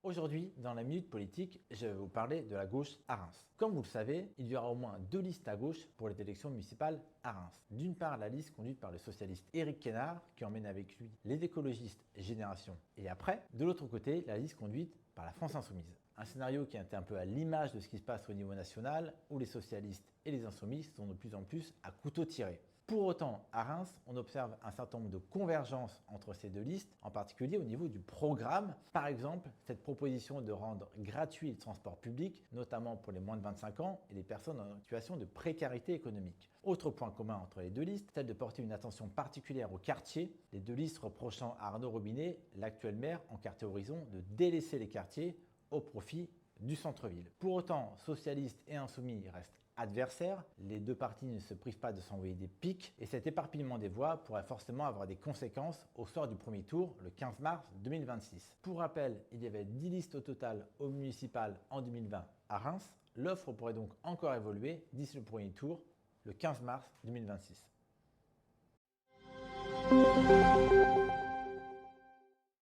Aujourd'hui, dans la Minute Politique, je vais vous parler de la gauche à Reims. Comme vous le savez, il y aura au moins deux listes à gauche pour les élections municipales à Reims. D'une part, la liste conduite par le socialiste Éric Quénard, qui emmène avec lui les écologistes Génération et Après. De l'autre côté, la liste conduite par la France Insoumise. Un scénario qui est un peu à l'image de ce qui se passe au niveau national, où les socialistes et les insoumis sont de plus en plus à couteau tiré. Pour autant, à Reims, on observe un certain nombre de convergences entre ces deux listes, en particulier au niveau du programme. Par exemple, cette proposition de rendre gratuit le transport public, notamment pour les moins de 25 ans et les personnes en situation de précarité économique. Autre point commun entre les deux listes, celle de porter une attention particulière aux quartiers, les deux listes reprochant à Arnaud Robinet, l'actuel maire en quartier Horizon, de délaisser les quartiers au profit du centre-ville. Pour autant, socialistes et insoumis restent adversaires, les deux partis ne se privent pas de s'envoyer des piques et cet éparpillement des voix pourrait forcément avoir des conséquences au sort du premier tour le 15 mars 2026. Pour rappel, il y avait 10 listes au total au municipal en 2020 à Reims. L'offre pourrait donc encore évoluer d'ici le premier tour le 15 mars 2026.